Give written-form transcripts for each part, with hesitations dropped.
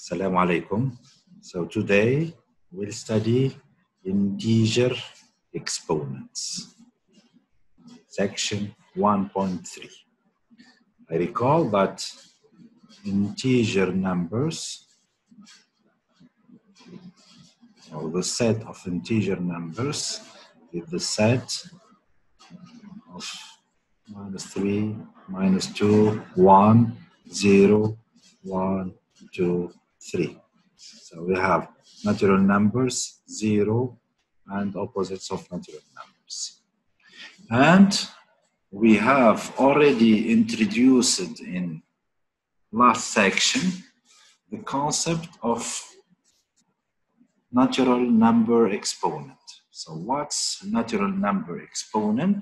Assalamu alaikum. So today we'll study integer exponents, section 1.3. I recall that integer numbers, or the set of integer numbers, is the set of -3, -2, 1, 0, 1, 2, 3. So we have natural numbers, 0, and opposites of natural numbers. And we have already introduced in last section the concept of natural number exponent. So what's natural number exponent?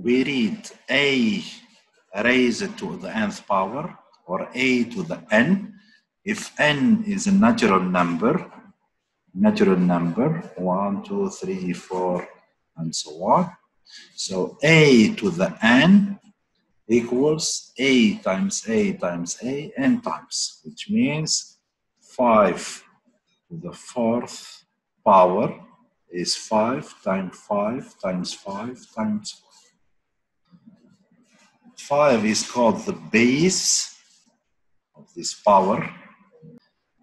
We read a raised to the nth power, or a to the n. If n is a natural number, 1, 2, 3, 4, and so on. So a to the n equals a times a times a n times, which means 5 to the 4th power is 5 times 5 times 5 times 5. 5 is called the base of this power,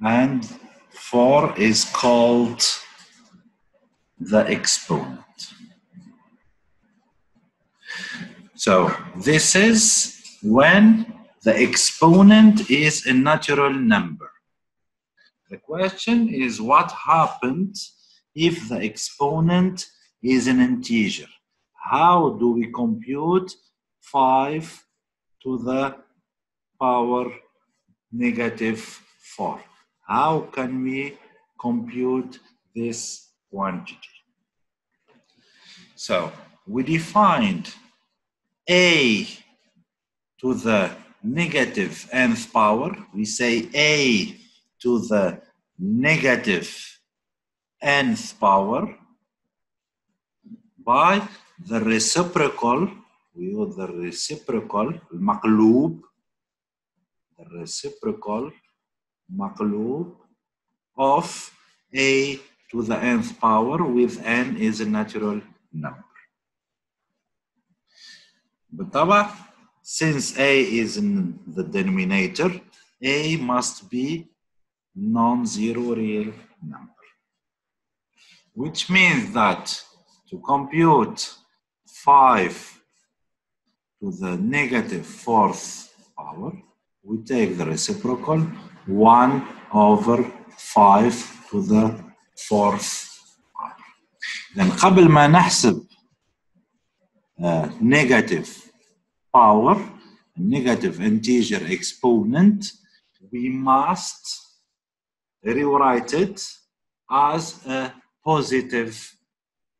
and 4 is called the exponent. So this is when the exponent is a natural number. The question is, what happens if the exponent is an integer? How do we compute 5 to the power -4? How can we compute this quantity? So we defined a to the -nth power. We say a to the -nth power by the reciprocal. We use the reciprocal المقلوب, the reciprocal مقلوب of a to the nth power with n is a natural number. But since a is in the denominator, a must be non-zero real number, which means that to compute 5 to the -4th power, we take the reciprocal 1 over 5 to the 4th power. Then قبل ما نحسب negative power, negative integer exponent, we must rewrite it as a positive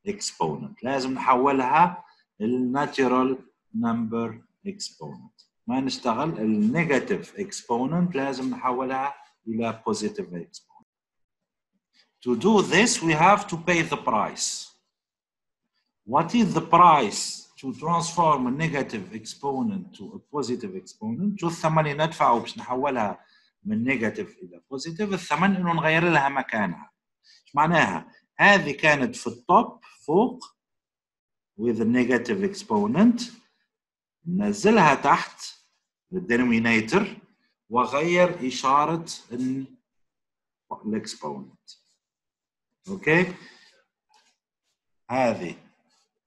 exponent. لازم نحولها للناتشرال number exponent. ما نشتغل النيجاتيف exponent لازم نحولها إلى positive exponent. To do this, we have to pay the price. What is the price to transform a negative exponent to a positive exponent? شو الثمن اللي ندفعه باش نحولها من نيجاتيف إلى positive؟ الثمن إنه نغير لها مكانها. إيش معناها؟ هذه كانت في التوب فوق with a negative exponent، نزلها تحت الدينومينيتور وغير إشارة الإكسبوننت. أوكي؟ هذه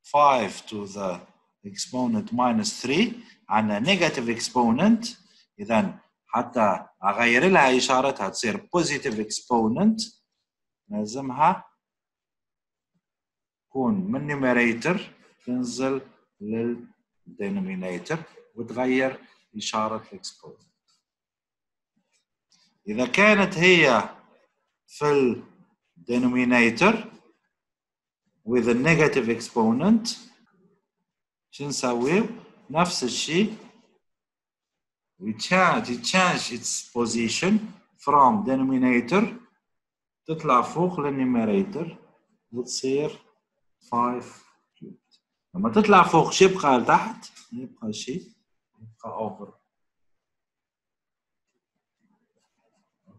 5 to the exponent -3 عندنا negative exponent، إذا حتى أغير لها إشارتها تصير positive exponent لازمها تكون من numerator تنزل للدينومينيتور وتغير إشارة الإكسبوننت. إذا كانت هي في الدينومينيتور with a negative exponent شو نسوي؟ نفس الشيء. We change its position from denominator تطلع فوق للنيميريتور وتصير 5 cubed. لما تطلع فوق شو يبقى تحت؟ يبقى شيء، يبقى over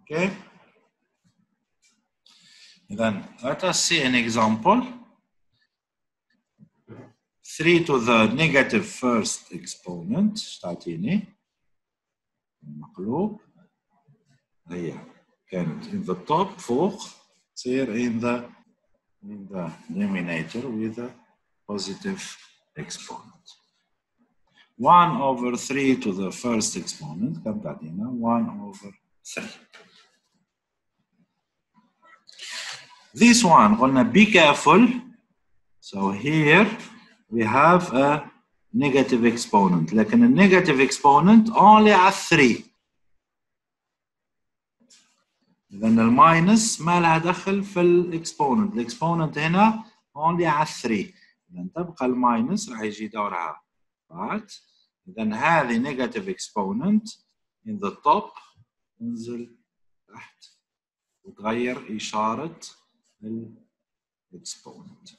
Okay. Then let us see an example. 3 to the negative first exponent تعطيني مقلوب هي كانت in the top فوق تصير in the denominator with a positive exponent. 1 over 3 to the first exponent كم تعطينا 1 over 3. This one قلنا be careful. So here we have a negative exponent. لكن a negative exponent only at 3. إذن الماينس ما لها دخل في الاكسبوننت. الاكسبوننت هنا only at 3. إذن تبقى الماينس راح يجي دورها. Right? إذن هذه negative exponent in the top تنزل تحت وتغير إشارة الاكسبوننت.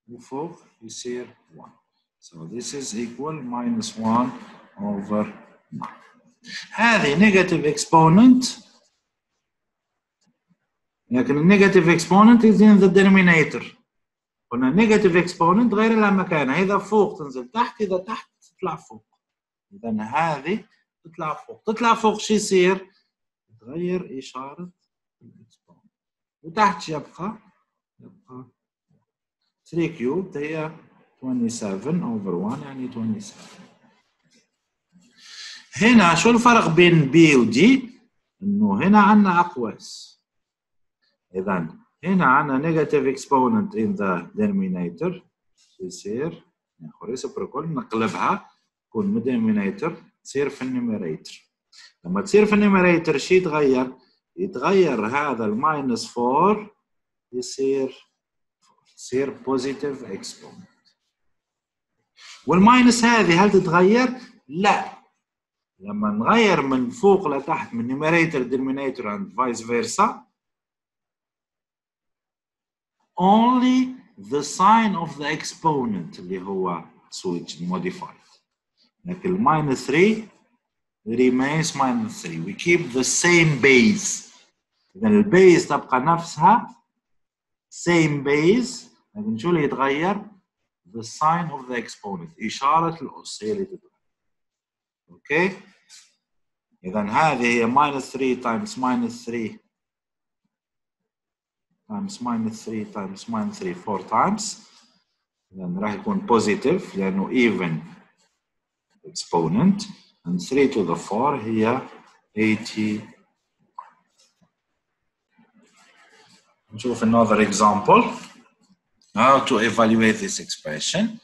وفوق يصير 1. So this is equal minus 1 over 9. هذه negative exponent لكن النيجاتيف exponent is in the denominator. قلنا negative exponent غير لها مكانها، إذا فوق تنزل تحت، إذا تحت تطلع فوق. إذا هذه تطلع فوق، تطلع فوق شو يصير؟ تغير إشارة الاكسبوننت. وتحت يبقى 3 كيوب هي 27 over 1 يعني 27. هنا شو الفرق بين B و D؟ إنه هنا عندنا أقواس. إذا هنا عندنا negative exponent in the denominator يصير ناخذ reciprocal نقلبها تكون denominator تصير في النيميريتر. لما تصير في النيميريتر شو يتغير؟ يتغير هذا الماينس 4 يصير positive exponent. والماينس هذه هل تتغير؟ لا. لما نغير من فوق لتحت من numerator denominator and vice versa only the sign of the exponent اللي هو switch modified. لكن minus 3 remains minus 3. We keep the same base. إذا البيز تبقى نفسها same base. لكن شو اللي يتغير؟ The sign of the exponent. إشارة الأس هي اللي تتغير. Okay. إذا هذه هي minus 3 times minus 3 times minus 3 times minus 3 4 times. إذا راح يكون positive لأنه even exponent and 3 to the 4 هي 80. نشوف another example how to evaluate this expression.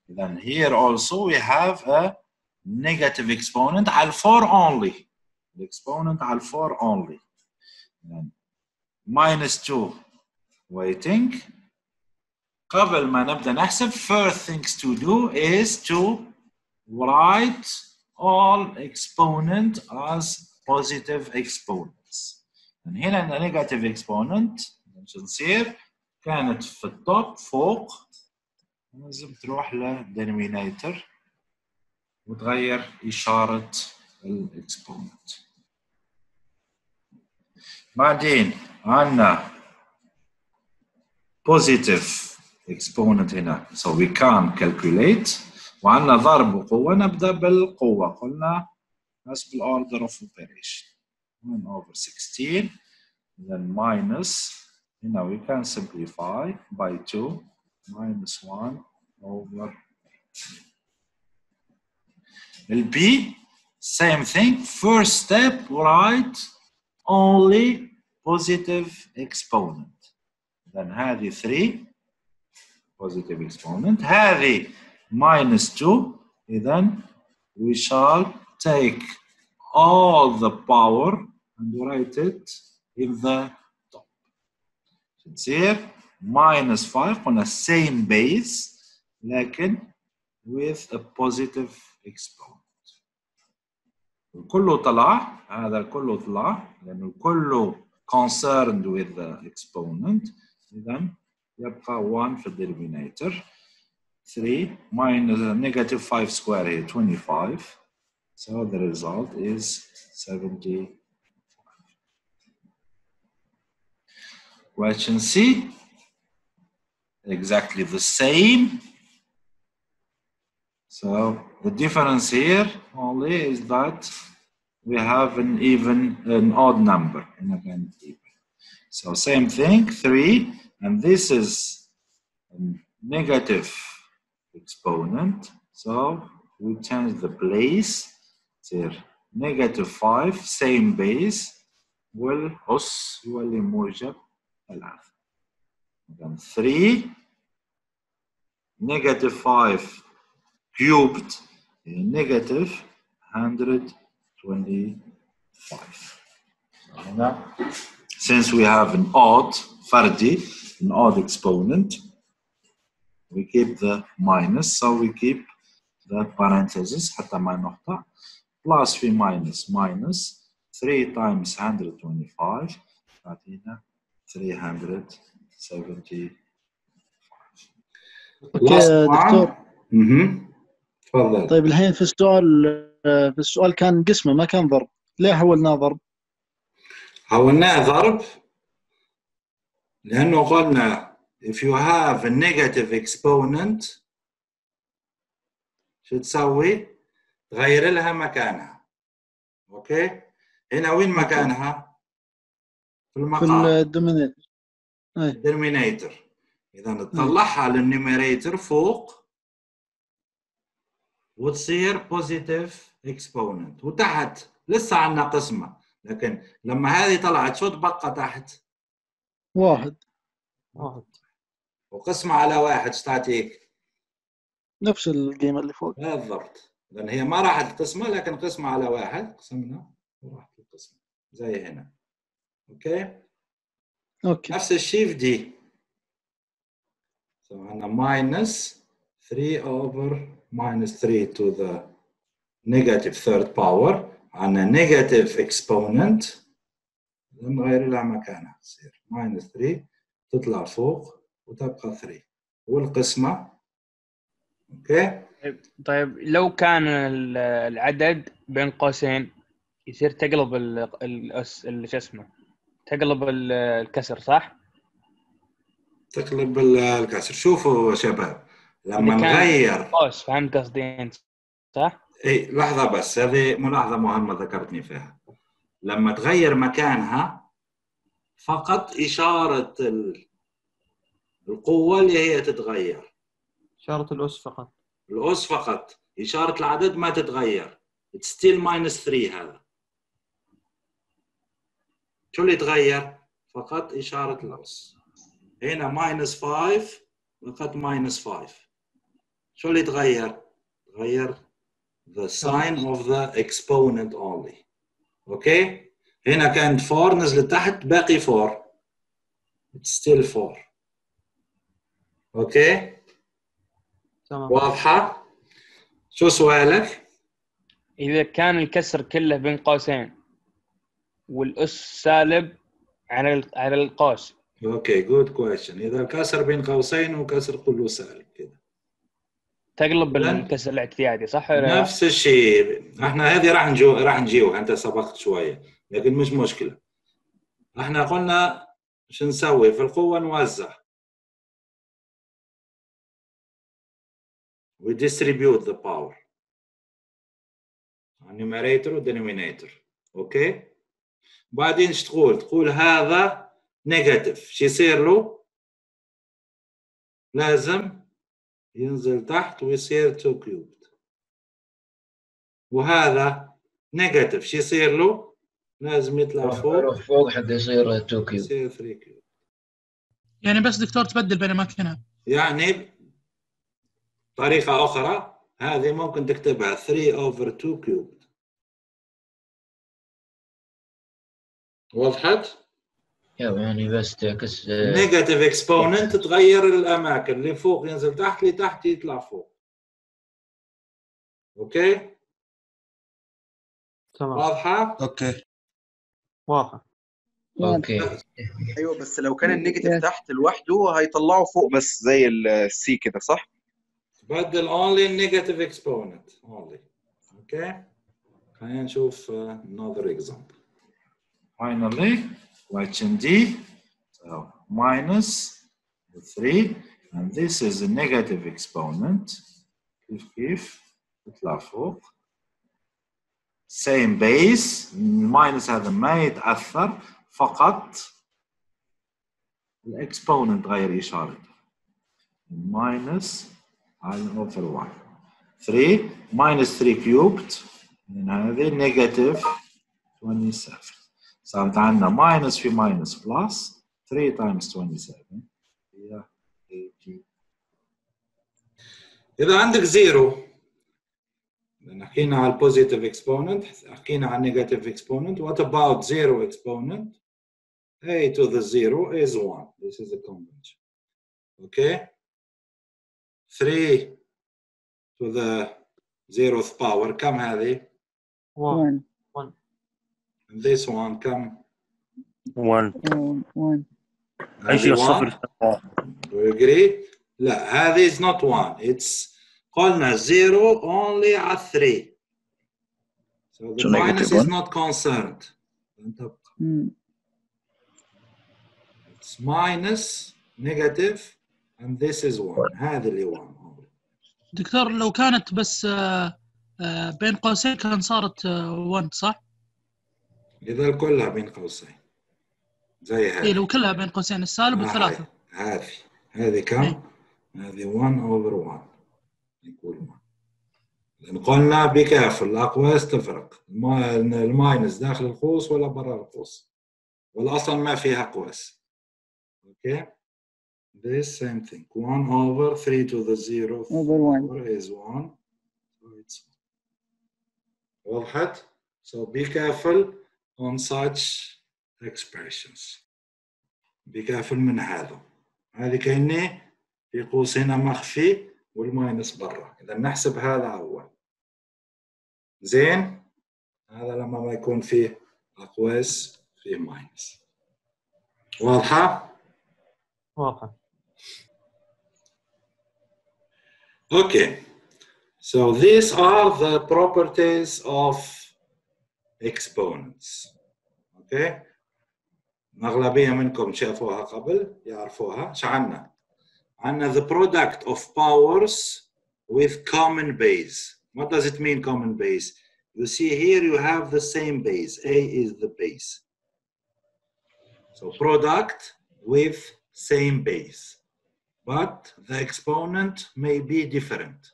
Then here also we have a negative exponent على 4 only. The exponent على 4 only. Then minus 2 waiting. قبل ما نبدأ نحسب first things to do is to write all exponent as positive exponents. And هنا negative exponent نصير كانت في التوب فوق لازم تروح للدينومينيتور وتغير إشارة الاكسبوننت. بعدين عندنا positive exponent هنا so we can calculate. وعندنا ضرب وقوة نبدأ بالقوة قلنا حسب order of operation 1 over 16 then minus هنا we can simplify by 2 minus 1 over 8. B same thing first step write only positive exponent. then هذه 3 positive exponent هذه minus 2 إذن we shall take all the power and write it in the top. تصير minus 5 قلنا same base لكن with a positive exponent. كله طلع هذا كله طلع لأنه كله concerned with the exponent. إذن يبقى 1 في الدينومينيتور 3 minus negative 5 square here 25 so the result is 75. Question C. Exactly the same. So the difference here only is that we have an odd number and again even. So same thing, 3, and this is a negative exponent. So we change the place. Here -5 same base والأس يولي موجب 3. Then 3 -5 cubed negative 125. Since we have an odd فردي, an odd exponent, we keep the minus, so we keep the parentheses حتى ما نقطع, plus في minus 3 times 125 تعطينا 375. اوكي دكتور. تفضل. طيب الحين في السؤال كان قسمه ما كان ضرب، ليه حولناه ضرب؟ حولناه ضرب لأنه قلنا if you have a negative exponent شو تسوي؟ تغير لها مكانها. اوكي؟ هنا وين مكانها؟ في المقام. في الدومينيتور. الدينومينيتور. إذا تطلعها للنيوميريتور فوق وتصير بوزيتيف اكسبوننت، وتحت لسه عندنا قسمة، لكن لما هذه طلعت شو تبقى تحت؟ 1. وقسمة على 1 ايش تعطيك؟ نفس القيمة اللي فوق. بالضبط، لأن هي ما راحت القسمة لكن قسمة على 1 قسمنا وراحت القسمة زي هنا. اوكي؟ نفس الشيء في دي. عندنا minus 3 over minus 3 to the negative third power. عندنا negative exponent نغير لها مكانها تصير minus 3 تطلع فوق وتبقى 3 والقسمة. اوكي. طيب لو كان العدد بين قوسين يصير تقلب الأس شو اسمه، تقلب الكسر صح؟ تقلب الكسر. شوفوا شباب لما نغير قوس، فهمت قصدي انت صح؟ اي لحظة بس، هذه ملاحظة مهمة ذكرتني فيها. لما تغير مكانها فقط إشارة القوة اللي هي تتغير، إشارة الأس فقط. الأس فقط، إشارة العدد ما تتغير. It's still minus 3. هذا شو اللي يتغير؟ فقط إشارة الأس. هنا minus 5 فقط minus 5. شو اللي يتغير؟ تغير the sign of the exponent only. أوكي؟ هنا كانت 4 نزلت تحت باقي 4. It's still 4. أوكي؟ تمام. واضحة؟ شو سؤالك؟ إذا كان الكسر كله بين قوسين والأس سالب على القوس. اوكي جود كويشن. اذا الكسر بين قوسين وكسر كله سالب كده تقلب الكسر الاعتيادي صح ولا نفس الشيء. احنا هذه راح نجيوها، انت سبقت شويه لكن مش مشكله. احنا قلنا شو نسوي في القوه؟ نوزع. we distribute the power numerator و denominator. اوكي. بعدين ايش تقول؟ تقول هذا نيجاتيف، شو يصير له؟ لازم ينزل تحت ويصير 2 كيوبد. وهذا نيجاتيف، شو يصير له؟ لازم يطلع فوق حتى يصير 2 كيوب. يصير 3 كيوب. يعني بس دكتور تبدل بين اماكنها. يعني طريقة أخرى هذه ممكن تكتبها 3 over 2 كيوب. وضحت؟ يعني بس تعكس نيجاتيف اكسبوننت تغير الأماكن، اللي فوق ينزل تحت، اللي تحت يطلع فوق. أوكي؟ تمام. واضحة؟ اوكي واضحة. اوكي. ايوه بس لو كان النيجاتيف تحت لوحده هيطلعه فوق بس زي السي كده صح؟ تبدل only negative exponent only. اوكي؟ خلينا نشوف another example. Finally, question D. So minus 3 and this is a negative exponent. كيف تطلع فوق. same base. الماينس هذا ما يتأثر، فقط الاكسبوننت غير إشارته. minus over 1. 3 minus 3 cubed من هذه negative 27. صارت عندنا minus في minus plus 3 times 27 هي 80. إذا عندك 0 حكينا على positive exponent، حكينا على negative exponent. What about 0 exponent? A to the 0 is 1. This is a convention. Okay? 3 to the 0th power كم هذه؟ 1. And this one كم؟ 1. اي هذه شيء 1. الصفر Do you agree؟ لا هذه is not 1. It's قلنا 0 only at 3. So the minus is not concerned. It's minus negative and this is 1. هذه اللي 1. دكتور لو كانت بس بين قوسين كان صارت 1 صح؟ إذا كلها بين قوسين زي هذه. إيه لو كلها بين قوسين السالب والثلاثة. هذه كم؟ هذه 1 over 1 يكون 1. لأن قلنا بكافل الأقواس تفرق. الماينس داخل القوس ولا برا القوس، ولا أصلا ما فيها أقواس. Okay. This same thing. 1 over 3 to the 0 over 1 is 1. So it's 1. وضحت؟ So be careful on such expressions. Be careful من هذا. هذه كأني في قوس هنا مخفي والماينس برا. إذا نحسب هذا أول. زين؟ هذا لما ما يكون فيه أقواس فيه ماينس. واضحة؟ واضحة. Okay. So these are the properties of exponents. Okay. أغلبية منكم شافوها قبل يعرفوها. شو عنا؟ عنا the product of powers with common base. What does it mean common base? You see here you have the same base. A is the base. So product with same base. But the exponent may be different.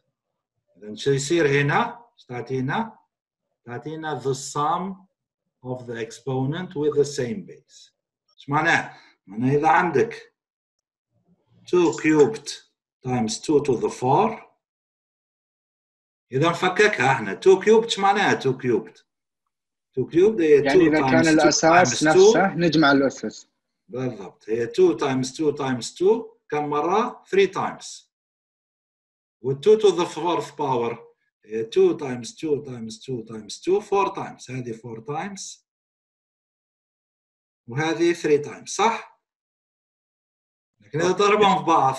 إذا شو يصير هنا؟ تعطينا the sum of the exponent with the same base. ايش معناه؟ معناه إذا عندك 2 cubed times 2 to the 4 إذا نفككها احنا 2 cubed ايش معناها 2 cubed؟ 2 cubed هي 2 يعني إذا كان الأساس نفسه نجمع الأسس. بالضبط هي 2 times 2 times 2 كم مرة؟ 3 times. و 2 to the 4th power هي 2 times 2 times 2 times 2 4 times. هذه 4 times وهذه 3 times صح؟ لكن إذا ضربهم في بعض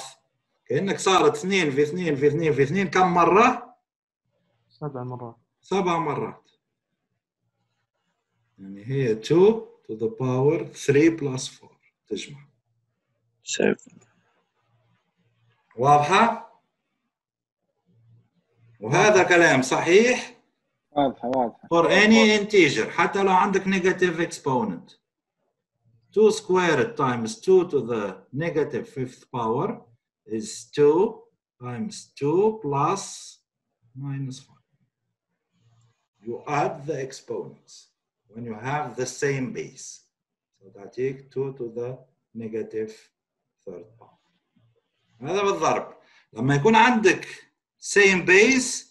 كأنك صارت 2 في 2 في 2 في 2 كم مرة؟ 7 مرات. 7 مرات. يعني هي 2 to the power 3 plus 4 تجمع. 7. واضحة؟ وهذا كلام صحيح واضحة for any integer حتى لو عندك negative exponent. 2 squared times 2 to the negative 5th power is 2 times 2 plus minus 5. You add the exponents when you have the same base. So that take 2 to the negative 3rd power. هذا بالضرب. لما يكون عندك same base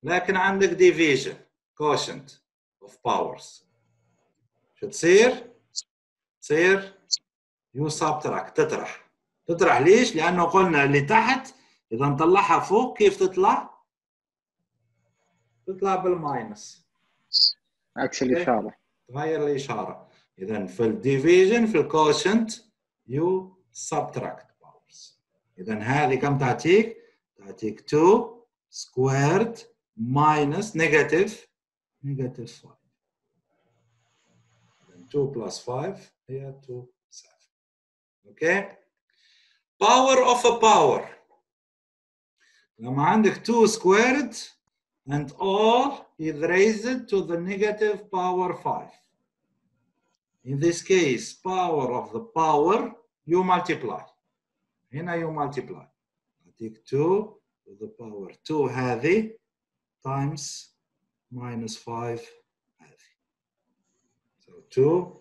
لكن عندك division quotient of powers شو تصير؟ تصير you subtract تطرح ليش؟ لأنه قلنا اللي تحت إذا نطلعها فوق كيف تطلع؟ تطلع بالماينس عكس الإشارة. تغير الإشارة. إذا في الديفيجن في الكوشنت you subtract powers. إذا هذه كم تعطيك؟ تعطيك 2 squared minus negative 5. 2 plus 5 هي 2 7. Okay? Power of a power. لما عندك 2 squared and all is raised to the negative power 5. In this case, power of the power, you multiply. هنا you multiply. I take 2 to the power 2 هذه times minus 5 هذه. So 2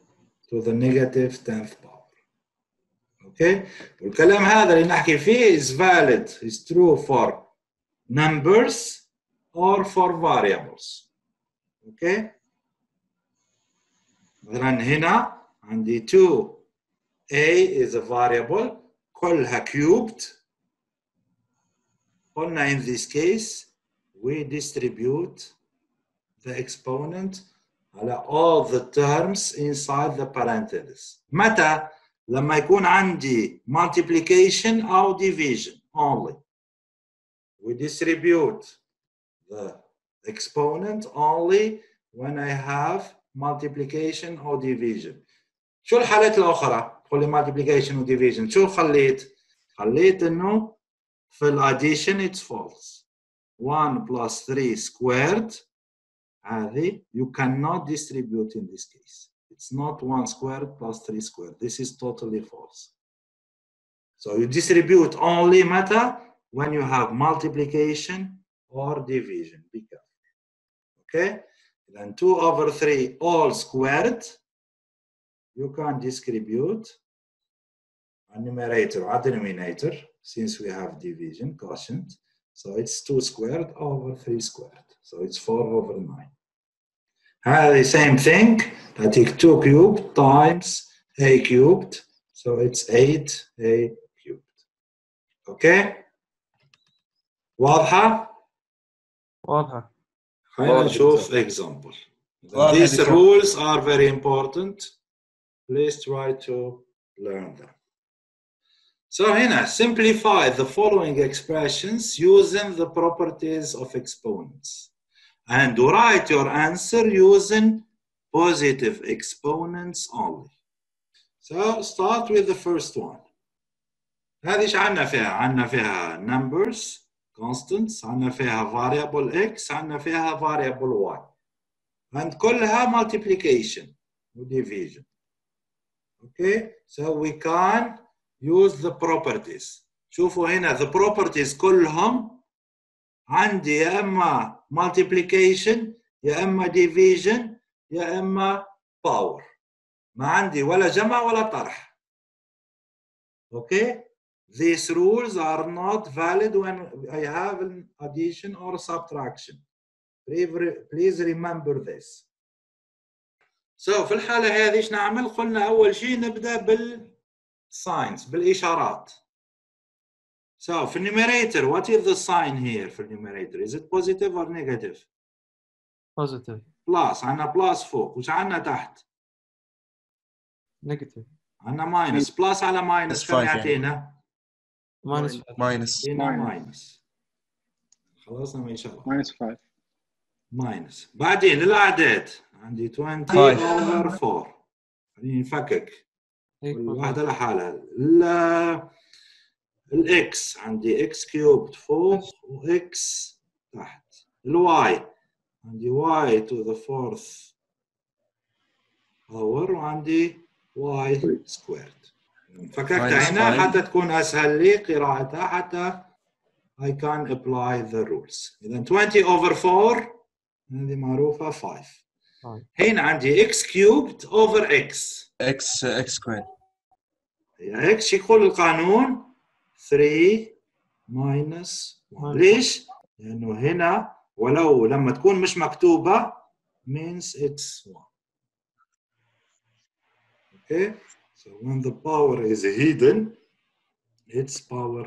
to the negative 10th power. Okay? والكلام هذا اللي نحكي فيه is valid, is true for numbers or for variables. Okay? مثلا هنا عندي 2a is a variable كلها cubed. قلنا in this case we distribute the exponent على all the terms inside the parentheses. متى؟ لما يكون عندي multiplication أو division only. We distribute the exponent only when I have multiplication or division. شو الحالات الأخرى؟ تقول لي multiplication و division. شو خليت؟ خليت إنه في الaddition it's false. 1 plus 3 squared هذه you cannot distribute in this case. It's not 1 squared plus 3 squared. This is totally false. So you distribute only متى? When you have multiplication or division. Be careful. Okay? Then 2 over 3 all squared. You can distribute a numerator or denominator since we have division quotient. So it's 2 squared over 3 squared. So it's 4 over 9. The same thing. I take 2 cubed times a cubed. So it's 8a cubed. Okay? واضحة؟ واضحة. خلينا نشوف example. These rules are very important. Please try to learn them. So هنا simplify the following expressions using the properties of exponents. And write your answer using positive exponents only. So start with the first one. هذه ايش عندنا فيها؟ عندنا فيها numbers, constants, عندنا فيها variable x, عندنا فيها variable y. And كلها multiplication و division. Okay, so we can use the properties. شوفوا هنا the properties كلهم عندي يا اما multiplication يا اما division يا اما power. ما عندي ولا جمع ولا طرح. Okay, these rules are not valid when I have an addition or subtraction. Please remember this. So في الحالة هذه ايش نعمل؟ قلنا أول شيء نبدأ بالsigns بالإشارات. So في numerator, what is the sign here for numerator? Is it positive or negative? Positive. Plus, عندنا plus فوق، وش عندنا تحت؟ Negative. عندنا minus، plus على minus كم يعطينا؟ Minus. هنا minus. خلصنا من إشارة. minus 5. minus. بعدين الأعداد عندي 20 over 4. خليني نفكك. كل واحدة لحالها. الاكس عندي اكس كيوبد فوق واكس تحت. الواي عندي y to the 4th power وعندي y squared. فككتها هنا حتى تكون اسهل لي قراءتها حتى I can apply the rules. إذا 20 over 4 هذه معروفة 5. هنا عندي x cubed over x. x squared. هي x يقول القانون 3 minus 1. ليش؟ لأنه هنا ولو لما تكون مش مكتوبة means it's 1. Okay? So when the power is hidden, it's power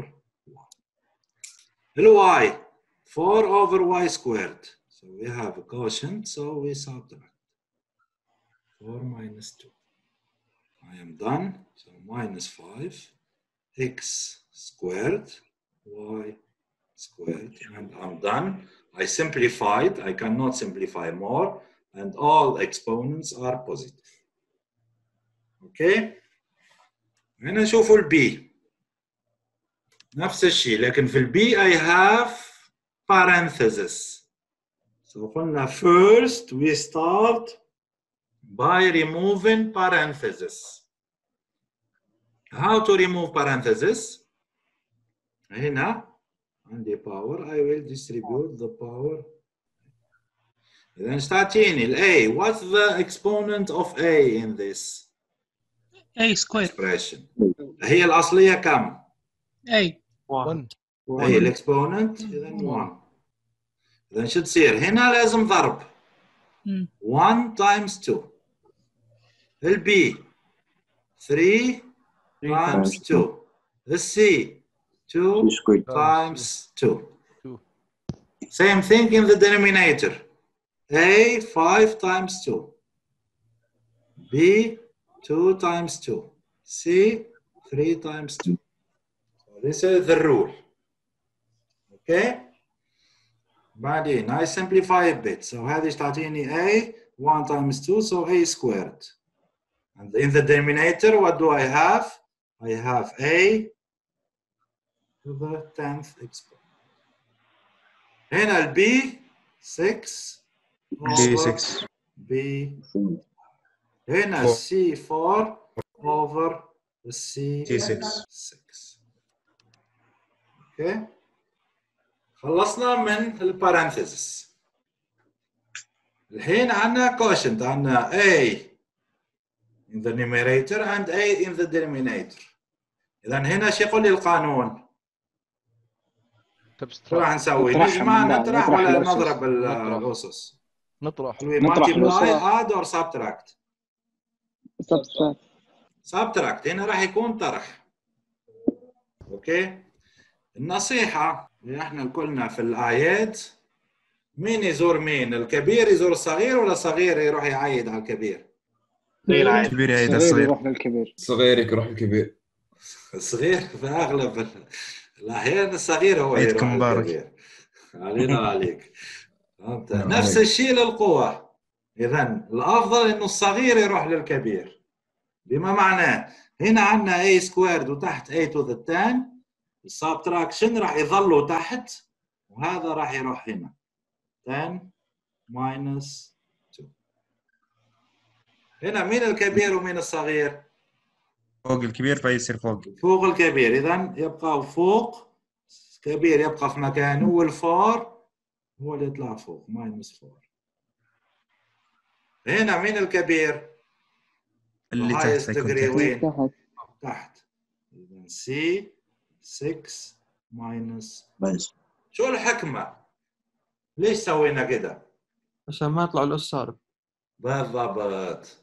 1. y 4 over y squared. So we have a quotient, so we subtract. 4 minus 2. I am done. So minus 5 x squared y squared, and I'm done. I simplified. I cannot simplify more, and all exponents are positive. Okay? هنا شوفوا البي نفس الشيء، لكن في البي I have parenthesis. So قلنا first we start by removing parenthesis. How to remove parenthesis? هنا عندي power, I will distribute the power. إذا تعطيني ال A. What's the exponent of A in this A square. expression? هي الأصلية كم؟ A. 1. هي الإكسبوننت إذا 1. إذا شو تصير؟ هنا لازم ضرب. 1 times 2. ال B 3 times 2. ال C 2 times 2. Same thing in the denominator. A 5 times 2. B 2 times 2. C 3 times 2. So this is the rule. Okay? بعدين I simplify a bit. So هذه تعطيني A 1 times 2, so A squared. And in the denominator, what do I have? I have A to the 10th exponent. هنا ال B 6 over B6. B. هنا C 4 over C 6. Okay. خلصنا من البارنثيسس. الحين عندنا quotient، عندنا A in the numerator and A in the denominator. إذا هنا شو يقول لي القانون؟ شو راح نسوي؟ نجمع نطرح ولا نضرب الأسس؟ نطرح. We multiply, add or subtract? subtract. هنا راح يكون طرح. اوكي. النصيحة اللي احنا قلنا في الآيات، مين يزور مين؟ الكبير يزور الصغير ولا الصغير يروح يعيد على الكبير؟ الكبير يعيد الصغير. يروح للكبير. صغير يروح الكبير. الصغير في أغلب الأحيان الصغير هو يروح الكبير. علينا عليك. نفس الشيء للقوة. إذن الأفضل إنه الصغير يروح للكبير. بما معناه هنا عندنا A squared وتحت A to the 10. السبتراكشن راح يظلوا تحت وهذا راح يروح هنا. 10 minus 2. هنا مين الكبير ومين الصغير؟ فوق الكبير فيصير فوق. فوق الكبير، إذن يبقى فوق. الكبير يبقى في مكانه والفور هو اللي يطلع فوق minus 4. هنا مين الكبير؟ اللي تحت وين؟ تحت. إذن C 6 minus. شو الحكمة؟ ليش سوينا كده؟ عشان ما يطلع الأس سالب. بالضبط.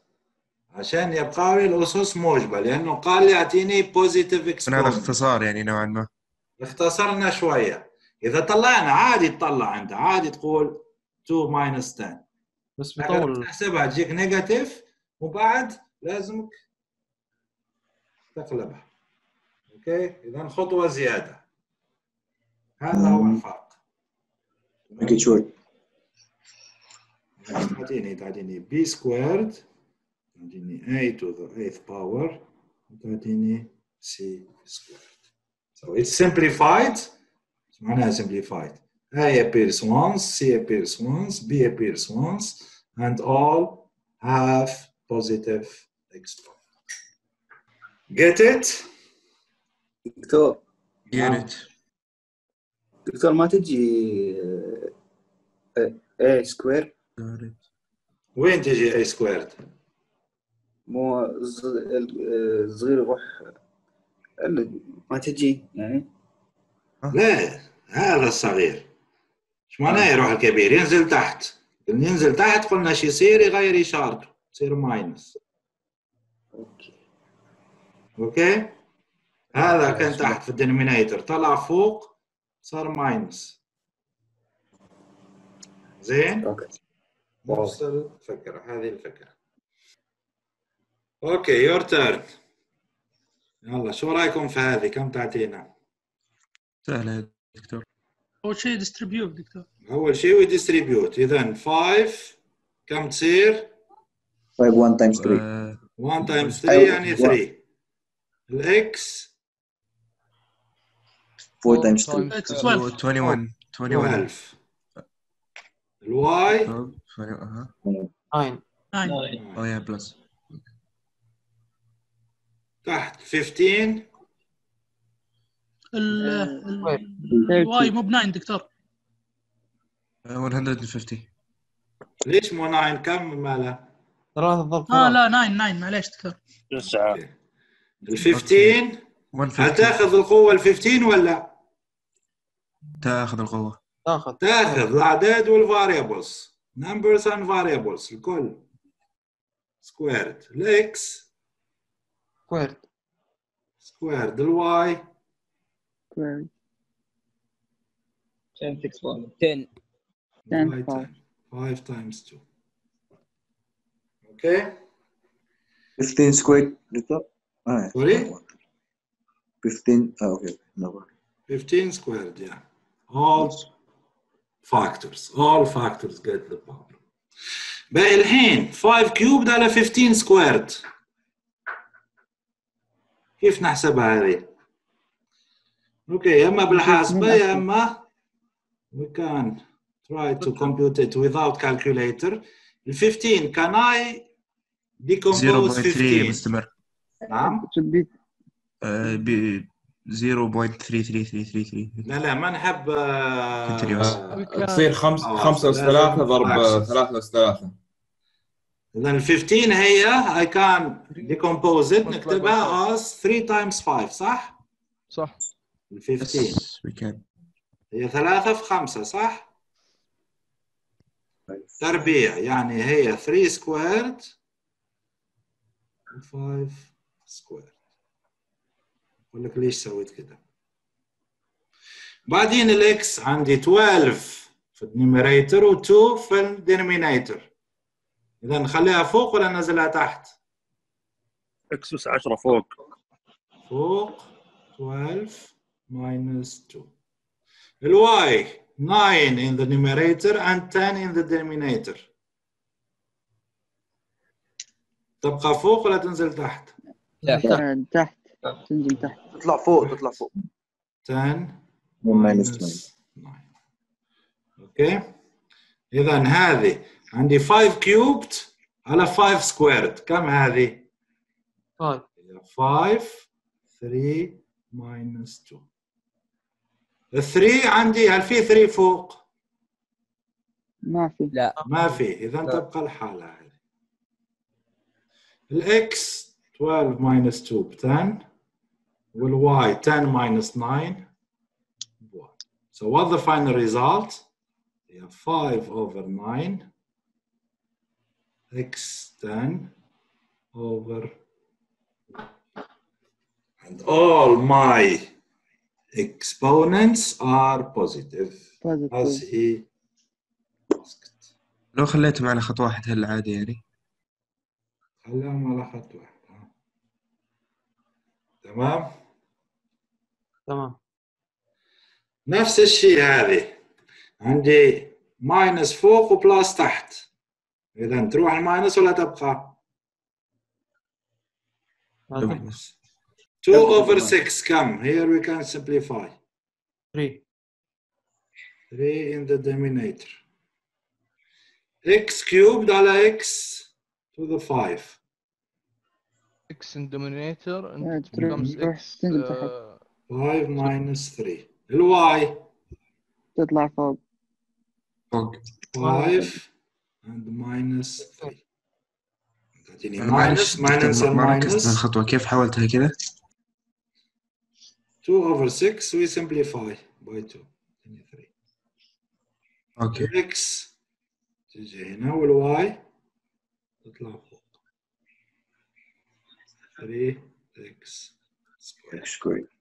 عشان يبقى لي الأسس موجبة، لأنه قال لي اعطيني بوزيتيف اكسبوننت. هذا اختصار يعني نوعا ما. اختصرنا شوية. إذا طلعنا عادي تطلع أنت، عادي تقول 2 minus 10. بس بيطول. تحسبها تجيك نيجاتيف وبعد لازمك تقلبها. اوكي، اذا خطوه زياده. هذا هو الفرق. اوكي شوي. تعطيني b squared، تعطيني a to the 8th power، تعطيني c squared. So it's simplified. معناها simplified. A appears once, C appears once, B appears once, and all have positive exponent. Get it? دكتور. Get it. دكتور ما تجي A سكوير؟ وين تجي A سكويرد؟ مو الصغير يروح ما تجي يعني؟ لا، هذا الصغير. ايش معناه يروح الكبير؟ ينزل تحت. ينزل تحت قلنا شو يصير؟ يغير اشارته، يصير ماينس. اوكي؟ هذا كان تحت في الدينومينيتور، طلع فوق صار ماينس. زين؟ اوكي. نفس الفكرة، هذه الفكرة. اوكي، يور تيرن. يلا شو رايكم في هذه؟ كم تعطينا؟ سهلة يا دكتور. أول شيء ديستريبيوت دكتور. أول شيء ويديستريبيوت. إذا 5 كم تصير؟ 5 1 times 3. 1 times 3 يعني 3. الاكس 4 times 2 X 12 21 12 الواي 9 9 اوه يا بلس تحت 15 الواي مو ب 9 دكتور. 150 ليش مو 9 كم ماله؟ 3 ضرب لا 9 معليش دكتور. 9 ال 15 هل تاخذ القوة ال 15 ولا؟ تاخذ القوة تاخذ الأعداد والفاريبلز numbers and variables الكل squared الإكس squared الواي 10 5 times 2 okay 15 squared دكتور sorry 15 اوكي no 15 squared yeah all factors get the power. باقي الحين 5 cubed على 15 squared كيف نحسبها هذه؟ اوكي يا اما بالحاسبة يا اما we can try to compute it without calculator. ال 15 can I decompose 0.3 15 مستمر نعم 0.33333 لا ما نحب تصير 5 أس 3 ضرب 3 أس 3 إذا ال 15 هي I can decompose it نكتبها as 3 times 5 صح؟ صح. ال 15 we can هي 3 في 5 صح؟ تربيع يعني هي 3 squared و 5 squared. أقول لك ليش سويت كده. بعدين الإكس عندي 12 في النيميريتور و 2 في الدينومينيتور. إذا نخليها فوق ولا ننزلها تحت؟ اكس اس 10 فوق 12 minus 2. الواي 9 in the numerator and 10 in the denominator. تبقى فوق ولا تنزل تحت؟ تحت تنزل تحت تطلع فوق 10 minus minus 9. اوكي اذا هذه عندي 5 كيوبد على 5 سكويرد كم هذه؟ 5 3 minus 2. ال 3 عندي هل في 3 فوق؟ ما في. لا ما في اذا تبقى الحالة هذه. الاكس 12 minus 2 ب 10 والواي 10 minus 9 ب 1. So what the final result? We have 5 over 9 x 10 over and all my exponents are positive as he asked. لو خليتهم على خط واحد هل عادي يعني؟ خليهم على خط واحد. تمام نفس الشيء هذه عندي ماينس فوق وبلاس تحت. إذا تروح الماينس ولا تبقى؟ ماينس 2 over 6 كم؟ Here we can simplify 3 in the denominator. x cubed على x to the 5 x in denominator and it تروح becomes x تنزل تحت 5 minus 3. الواي تطلع فوق 5 and minus 3. تعطيني معلش minus ما ركزت minus بالخطوة كيف حولتها كذا؟ 2 over 6 we simplify by 2 3. اوكي x تجي هنا والواي تطلع فوق 3x squared.